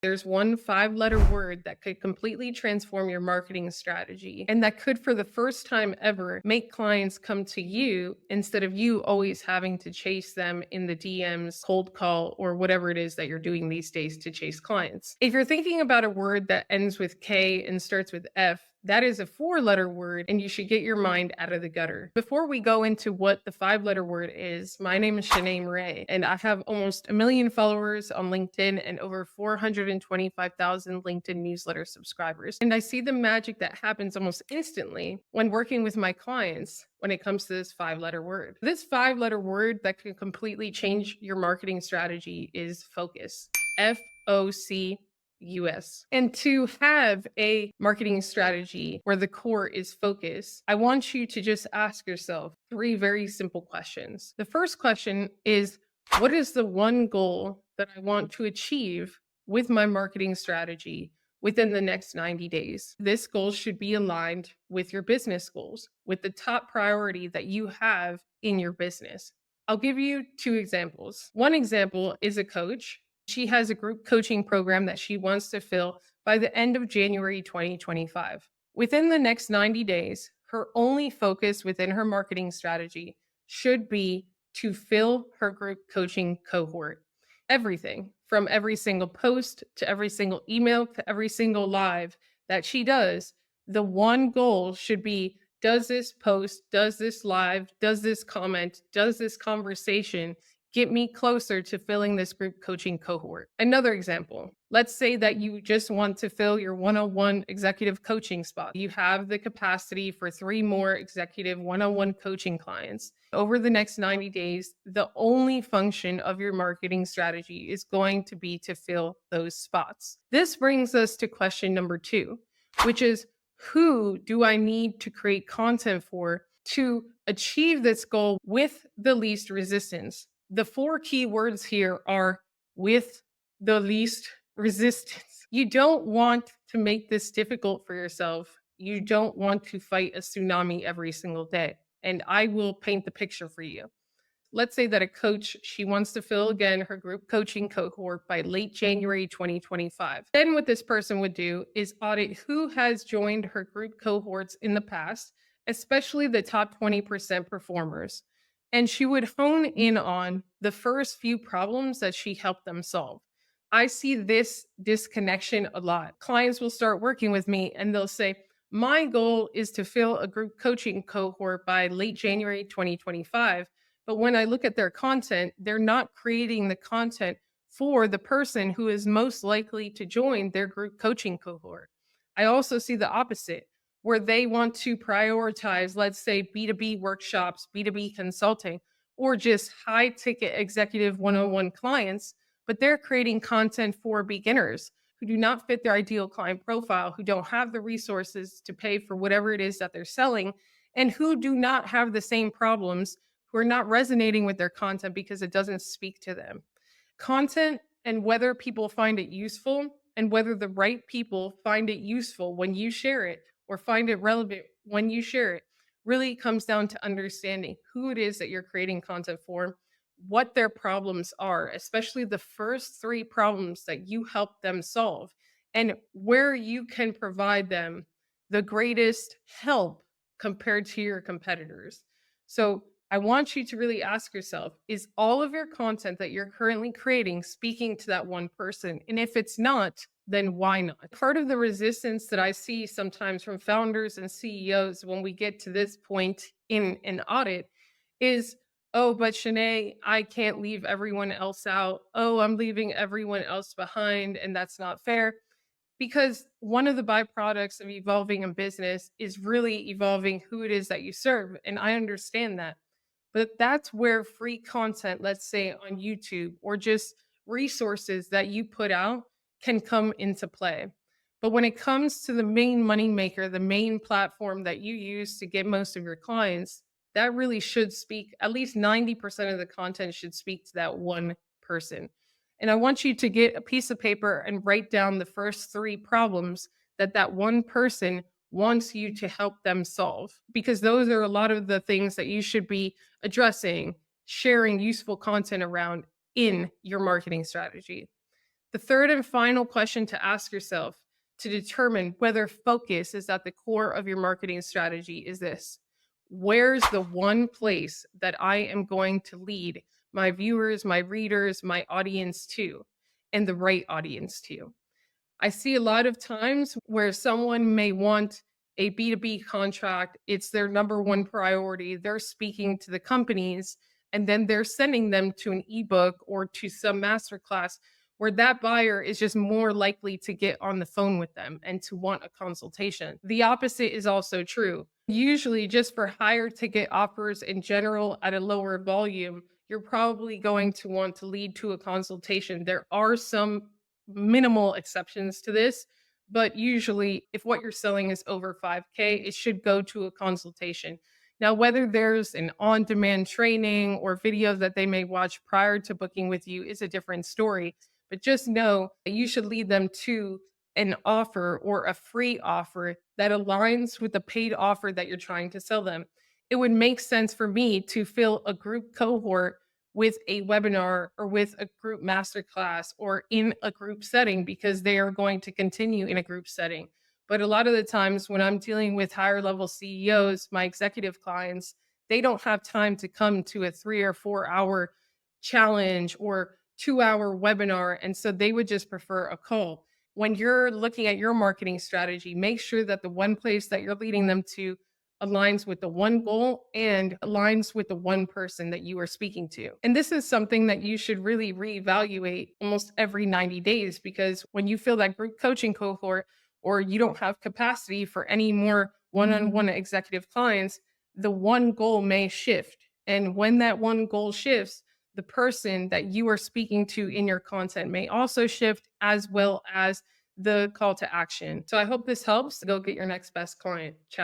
There's one 5-letter word that could completely transform your marketing strategy, and that could, for the first time ever, make clients come to you instead of you always having to chase them in the DMs, cold call, or whatever it is that you're doing these days to chase clients. If you're thinking about a word that ends with K and starts with F, that is a 4-letter word, and you should get your mind out of the gutter. Before we go into what the 5-letter word is, my name is Shanee Moret, and I have almost 1 million followers on LinkedIn and over 425,000 LinkedIn newsletter subscribers. And I see the magic that happens almost instantly when working with my clients when it comes to this 5-letter word. This 5-letter word that can completely change your marketing strategy is focus. FOCUS. And to have a marketing strategy where the core is focus, I want you to just ask yourself 3 very simple questions. The first question is, what is the one goal that I want to achieve with my marketing strategy within the next 90 days? This goal should be aligned with your business goals, with the top priority that you have in your business. I'll give you 2 examples. One example is a coach. She has a group coaching program that she wants to fill by the end of January 2025. Within the next 90 days, her only focus within her marketing strategy should be to fill her group coaching cohort. Everything from every single post to every single email to every single live that she does, the one goal should be, does this post, does this live, does this comment, does this conversation get me closer to filling this group coaching cohort? Another example, let's say that you just want to fill your one-on-one executive coaching spot. You have the capacity for 3 more executive one-on-one coaching clients. Over the next 90 days, the only function of your marketing strategy is going to be to fill those spots. This brings us to question number 2, which is, who do I need to create content for to achieve this goal with the least resistance? The 4 key words here are with the least resistance. You don't want to make this difficult for yourself. You don't want to fight a tsunami every single day. And I will paint the picture for you. Let's say that a coach, she wants to fill again her group coaching cohort by late January 2025. Then what this person would do is audit who has joined her group cohorts in the past, especially the top 20% performers. And she would hone in on the first few problems that she helped them solve. I see this disconnection a lot. Clients will start working with me and they'll say, my goal is to fill a group coaching cohort by late January 2025. But when I look at their content, they're not creating the content for the person who is most likely to join their group coaching cohort. I also see the opposite, where they want to prioritize, let's say, B2B workshops, B2B consulting, or just high ticket executive one-on-one clients, but they're creating content for beginners who do not fit their ideal client profile, who don't have the resources to pay for whatever it is that they're selling, and who do not have the same problems, who are not resonating with their content because it doesn't speak to them. Content, and whether people find it useful and whether the right people find it useful when you share it or find it relevant when you share it, really comes down to understanding who it is that you're creating content for, what their problems are, especially the first 3 problems that you help them solve, and where you can provide them the greatest help compared to your competitors. So I want you to really ask yourself, is all of your content that you're currently creating speaking to that one person? And if it's not, then why not? Part of the resistance that I see sometimes from founders and CEOs when we get to this point in an audit is, oh, but Shanee, I can't leave everyone else out. Oh, I'm leaving everyone else behind, and that's not fair. Because one of the byproducts of evolving in business is really evolving who it is that you serve. And I understand that. But that's where free content, let's say on YouTube, or just resources that you put out can come into play. But when it comes to the main moneymaker, the main platform that you use to get most of your clients, that really should speak, at least 90% of the content should speak to that one person. And I want you to get a piece of paper and write down the first 3 problems that that one person wants you to help them solve, because those are a lot of the things that you should be addressing, sharing useful content around in your marketing strategy. The third and final question to ask yourself to determine whether focus is at the core of your marketing strategy is this: where's the one place that I am going to lead my viewers, my readers, my audience to, and the right audience to? I see a lot of times where someone may want a B2B contract. It's their number one priority. They're speaking to the companies and then they're sending them to an ebook or to some masterclass where that buyer is just more likely to get on the phone with them and to want a consultation. The opposite is also true. Usually, just for higher ticket offers in general at a lower volume, you're probably going to want to lead to a consultation. There are some minimal exceptions to this, but usually if what you're selling is over 5K, it should go to a consultation. Now, whether there's an on-demand training or video that they may watch prior to booking with you is a different story, but just know that you should lead them to an offer or a free offer that aligns with the paid offer that you're trying to sell them. It would make sense for me to fill a group cohort with a webinar or with a group masterclass or in a group setting because they are going to continue in a group setting. But a lot of the times when I'm dealing with higher level CEOs, my executive clients, they don't have time to come to a 3 or 4 hour challenge or 2 hour webinar. And so they would just prefer a call. When you're looking at your marketing strategy, make sure that the one place that you're leading them to aligns with the one goal and aligns with the one person that you are speaking to. And this is something that you should really reevaluate almost every 90 days, because when you fill that group coaching cohort or you don't have capacity for any more one-on-one executive clients, the one goal may shift. And when that one goal shifts, the person that you are speaking to in your content may also shift, as well as the call to action. So I hope this helps. Go get your next best client. Ciao.